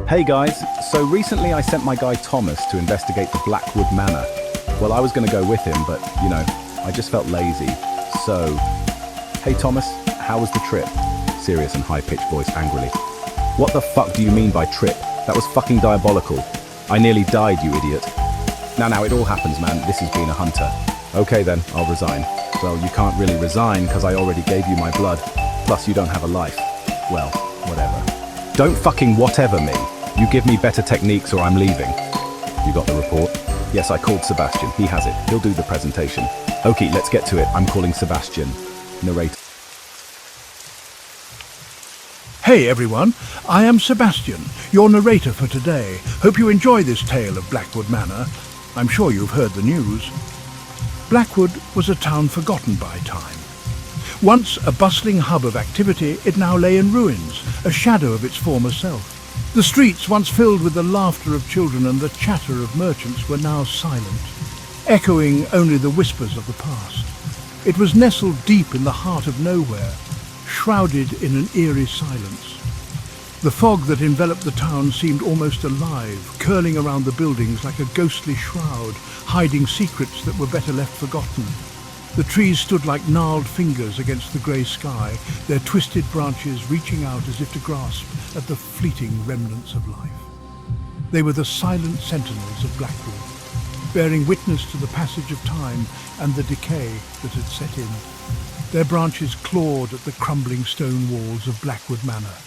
Hey guys, so recently I sent my guy Thomas to investigate the Blackwood Manor. Well, I was gonna go with him, but, I just felt lazy. So, hey Thomas, how was the trip? Serious and high-pitched voice angrily. What the fuck do you mean by trip? That was fucking diabolical. I nearly died, you idiot. Now, it all happens, man. This is being a hunter. Okay then, I'll resign. Well, you can't really resign because I already gave you my blood. Plus, you don't have a life. Well, whatever. Don't fucking whatever me. You give me better techniques or I'm leaving. You got the report? Yes, I called Sebastian. He has it. He'll do the presentation. Okay, let's get to it. I'm calling Sebastian. Narrator. Hey everyone, I am Sebastian, your narrator for today. Hope you enjoy this tale of Blackwood Manor. I'm sure you've heard the news. Blackwood was a town forgotten by time. Once a bustling hub of activity, it now lay in ruins, a shadow of its former self. The streets, once filled with the laughter of children and the chatter of merchants, were now silent, echoing only the whispers of the past. It was nestled deep in the heart of nowhere, shrouded in an eerie silence. The fog that enveloped the town seemed almost alive, curling around the buildings like a ghostly shroud, hiding secrets that were better left forgotten. The trees stood like gnarled fingers against the grey sky, their twisted branches reaching out as if to grasp at the fleeting remnants of life. They were the silent sentinels of Blackwood, bearing witness to the passage of time and the decay that had set in. Their branches clawed at the crumbling stone walls of Blackwood Manor,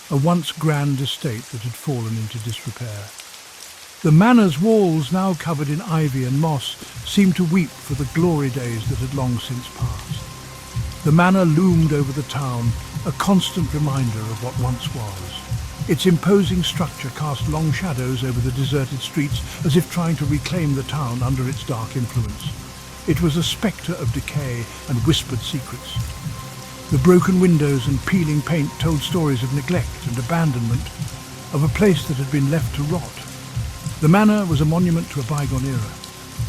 a once grand estate that had fallen into disrepair. The manor's walls, now covered in ivy and moss, seemed to weep for the glory days that had long since passed. The manor loomed over the town, a constant reminder of what once was. Its imposing structure cast long shadows over the deserted streets, as if trying to reclaim the town under its dark influence. It was a spectre of decay and whispered secrets. The broken windows and peeling paint told stories of neglect and abandonment, of a place that had been left to rot. The manor was a monument to a bygone era,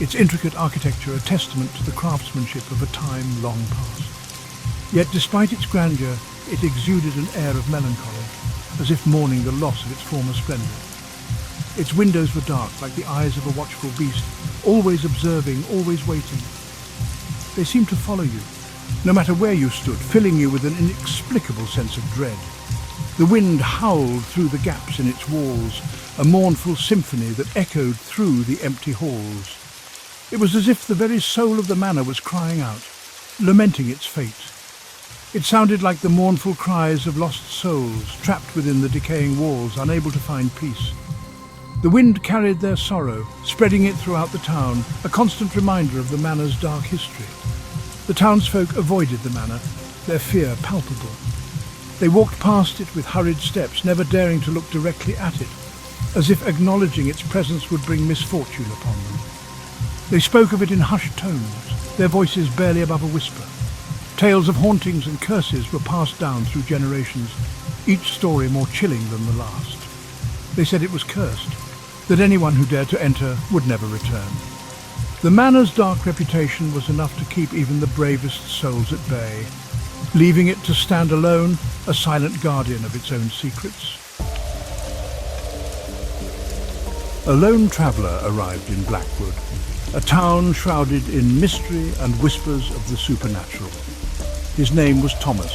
its intricate architecture a testament to the craftsmanship of a time long past. Yet despite its grandeur, it exuded an air of melancholy, as if mourning the loss of its former splendour. Its windows were dark, like the eyes of a watchful beast, always observing, always waiting. They seemed to follow you, no matter where you stood, filling you with an inexplicable sense of dread. The wind howled through the gaps in its walls, a mournful symphony that echoed through the empty halls. It was as if the very soul of the manor was crying out, lamenting its fate. It sounded like the mournful cries of lost souls trapped within the decaying walls, unable to find peace. The wind carried their sorrow, spreading it throughout the town, a constant reminder of the manor's dark history. The townsfolk avoided the manor, their fear palpable. They walked past it with hurried steps, never daring to look directly at it, as if acknowledging its presence would bring misfortune upon them. They spoke of it in hushed tones, their voices barely above a whisper. Tales of hauntings and curses were passed down through generations, each story more chilling than the last. They said it was cursed, that anyone who dared to enter would never return. The manor's dark reputation was enough to keep even the bravest souls at bay, leaving it to stand alone, a silent guardian of its own secrets. A lone traveller arrived in Blackwood, a town shrouded in mystery and whispers of the supernatural. His name was Thomas,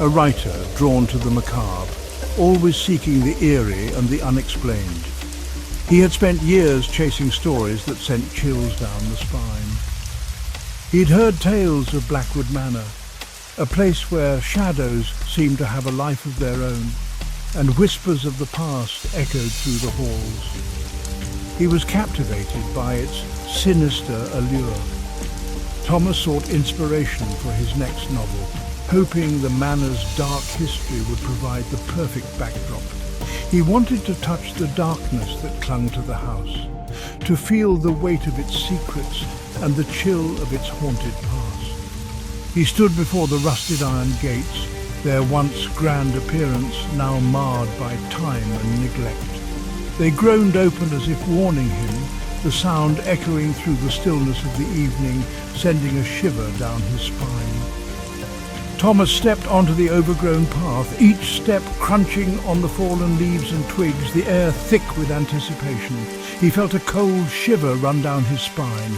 a writer drawn to the macabre, always seeking the eerie and the unexplained. He had spent years chasing stories that sent chills down the spine. He'd heard tales of Blackwood Manor, a place where shadows seemed to have a life of their own, and whispers of the past echoed through the halls. He was captivated by its sinister allure. Thomas sought inspiration for his next novel, hoping the manor's dark history would provide the perfect backdrop. He wanted to touch the darkness that clung to the house, to feel the weight of its secrets and the chill of its haunted past. He stood before the rusted iron gates, their once grand appearance now marred by time and neglect. They groaned open as if warning him, the sound echoing through the stillness of the evening, sending a shiver down his spine. Thomas stepped onto the overgrown path, each step crunching on the fallen leaves and twigs, the air thick with anticipation. He felt a cold shiver run down his spine.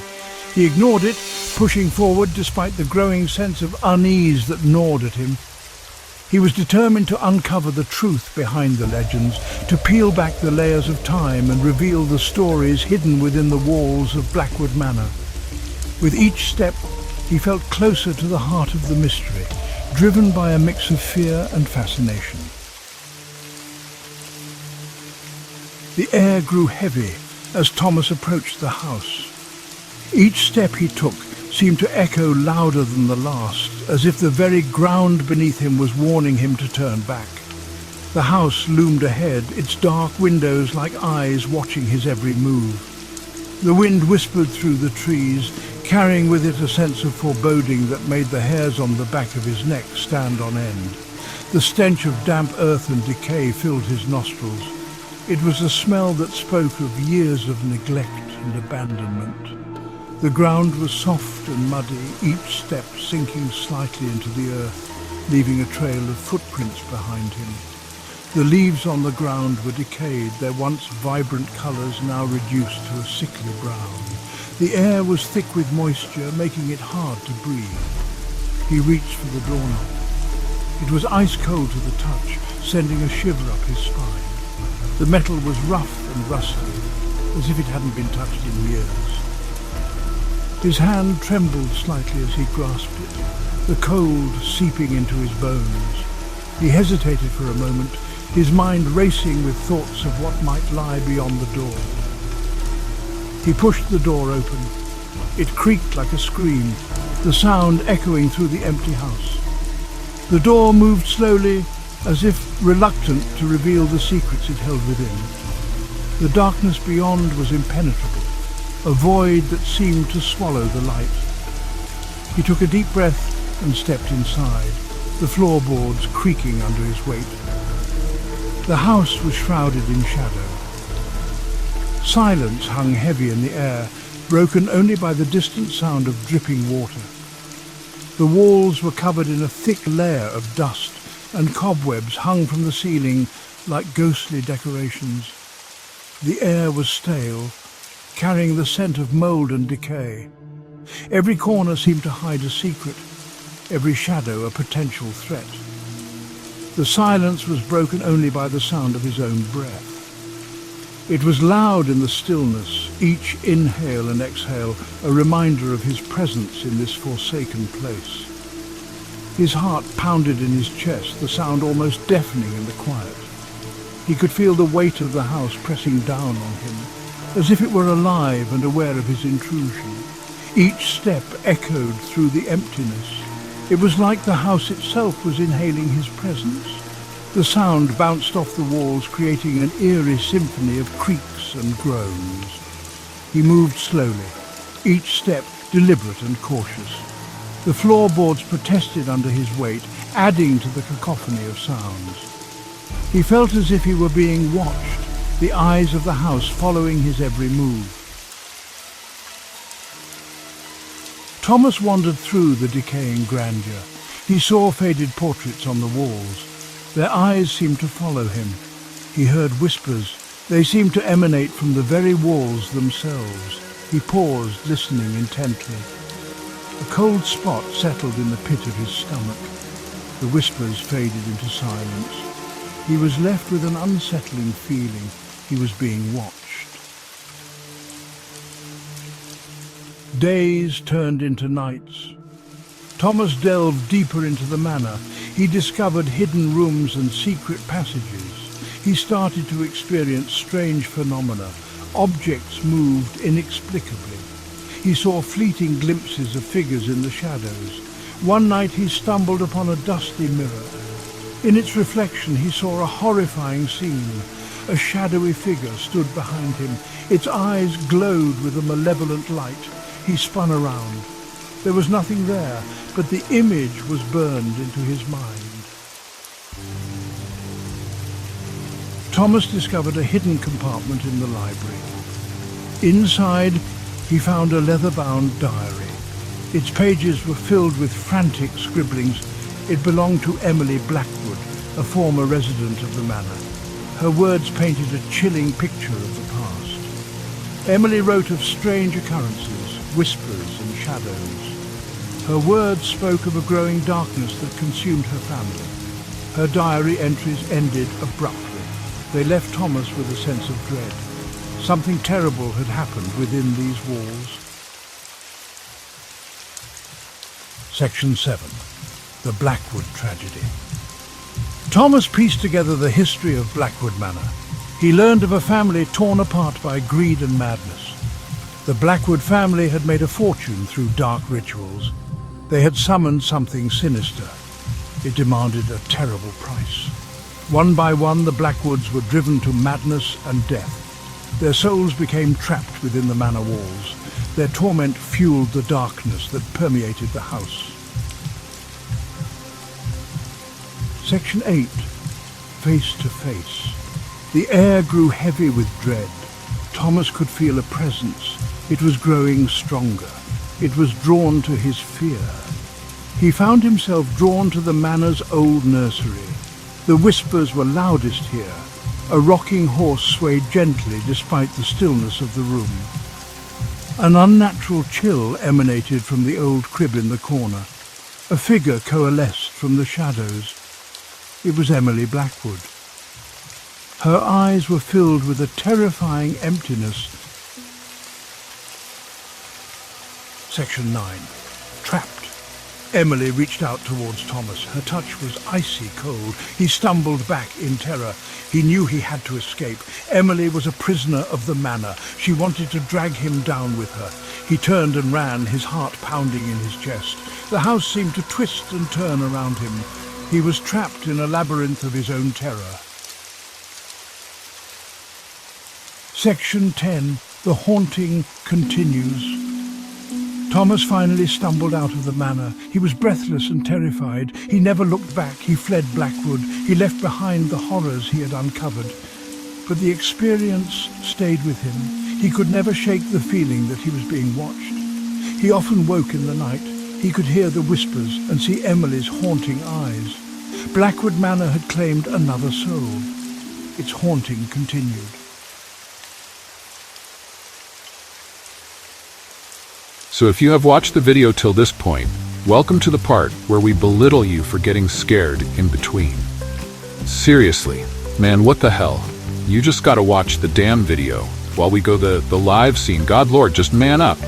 He ignored it, pushing forward despite the growing sense of unease that gnawed at him. He was determined to uncover the truth behind the legends, to peel back the layers of time and reveal the stories hidden within the walls of Blackwood Manor. With each step, he felt closer to the heart of the mystery, driven by a mix of fear and fascination. The air grew heavy as Thomas approached the house. Each step he took seemed to echo louder than the last, as if the very ground beneath him was warning him to turn back. The house loomed ahead, its dark windows like eyes watching his every move. The wind whispered through the trees, carrying with it a sense of foreboding that made the hairs on the back of his neck stand on end. The stench of damp earth and decay filled his nostrils. It was a smell that spoke of years of neglect and abandonment. The ground was soft and muddy, each step sinking slightly into the earth, leaving a trail of footprints behind him. The leaves on the ground were decayed, their once vibrant colours now reduced to a sickly brown. The air was thick with moisture, making it hard to breathe. He reached for the doorknob. It was ice cold to the touch, sending a shiver up his spine. The metal was rough and rusty, as if it hadn't been touched in years. His hand trembled slightly as he grasped it, the cold seeping into his bones. He hesitated for a moment, his mind racing with thoughts of what might lie beyond the door. He pushed the door open. It creaked like a scream, the sound echoing through the empty house. The door moved slowly, as if reluctant to reveal the secrets it held within. The darkness beyond was impenetrable, a void that seemed to swallow the light. He took a deep breath and stepped inside, the floorboards creaking under his weight. The house was shrouded in shadow. Silence hung heavy in the air, broken only by the distant sound of dripping water. The walls were covered in a thick layer of dust, and cobwebs hung from the ceiling like ghostly decorations. The air was stale, carrying the scent of mould and decay. Every corner seemed to hide a secret, every shadow a potential threat. The silence was broken only by the sound of his own breath. It was loud in the stillness, each inhale and exhale a reminder of his presence in this forsaken place. His heart pounded in his chest, the sound almost deafening in the quiet. He could feel the weight of the house pressing down on him, as if it were alive and aware of his intrusion. Each step echoed through the emptiness. It was like the house itself was inhaling his presence. The sound bounced off the walls, creating an eerie symphony of creaks and groans. He moved slowly, each step deliberate and cautious. The floorboards protested under his weight, adding to the cacophony of sounds. He felt as if he were being watched, the eyes of the house following his every move. Thomas wandered through the decaying grandeur. He saw faded portraits on the walls. Their eyes seemed to follow him. He heard whispers. They seemed to emanate from the very walls themselves. He paused, listening intently. A cold spot settled in the pit of his stomach. The whispers faded into silence. He was left with an unsettling feeling. He was being watched. Days turned into nights. Thomas delved deeper into the manor. He discovered hidden rooms and secret passages. He started to experience strange phenomena. Objects moved inexplicably. He saw fleeting glimpses of figures in the shadows. One night he stumbled upon a dusty mirror. In its reflection he saw a horrifying scene. A shadowy figure stood behind him. Its eyes glowed with a malevolent light. He spun around. There was nothing there, but the image was burned into his mind. Thomas discovered a hidden compartment in the library. Inside, he found a leather-bound diary. Its pages were filled with frantic scribblings. It belonged to Emily Blackwood, a former resident of the manor. Her words painted a chilling picture of the past. Emily wrote of strange occurrences, whispers and shadows. Her words spoke of a growing darkness that consumed her family. Her diary entries ended abruptly. They left Thomas with a sense of dread. Something terrible had happened within these walls. Section 7. The Blackwood Tragedy. Thomas pieced together the history of Blackwood Manor. He learned of a family torn apart by greed and madness. The Blackwood family had made a fortune through dark rituals. They had summoned something sinister. It demanded a terrible price. One by one, the Blackwoods were driven to madness and death. Their souls became trapped within the manor walls. Their torment fueled the darkness that permeated the house. Section 8. Face to Face. The air grew heavy with dread. Thomas could feel a presence. It was growing stronger. It was drawn to his fear. He found himself drawn to the manor's old nursery. The whispers were loudest here. A rocking horse swayed gently despite the stillness of the room. An unnatural chill emanated from the old crib in the corner. A figure coalesced from the shadows. It was Emily Blackwood. Her eyes were filled with a terrifying emptiness. Section 9. Trapped. Emily reached out towards Thomas. Her touch was icy cold. He stumbled back in terror. He knew he had to escape. Emily was a prisoner of the manor. She wanted to drag him down with her. He turned and ran, his heart pounding in his chest. The house seemed to twist and turn around him. He was trapped in a labyrinth of his own terror. Section 10. The haunting continues. Thomas finally stumbled out of the manor. He was breathless and terrified. He never looked back. He fled Blackwood. He left behind the horrors he had uncovered. But the experience stayed with him. He could never shake the feeling that he was being watched. He often woke in the night. He could hear the whispers and see Emily's haunting eyes. Blackwood Manor had claimed another soul. Its haunting continued. So if you have watched the video till this point, welcome to the part where we belittle you for getting scared in between. Seriously, man, what the hell? You just gotta watch the damn video while we go the live scene. God Lord, just man up.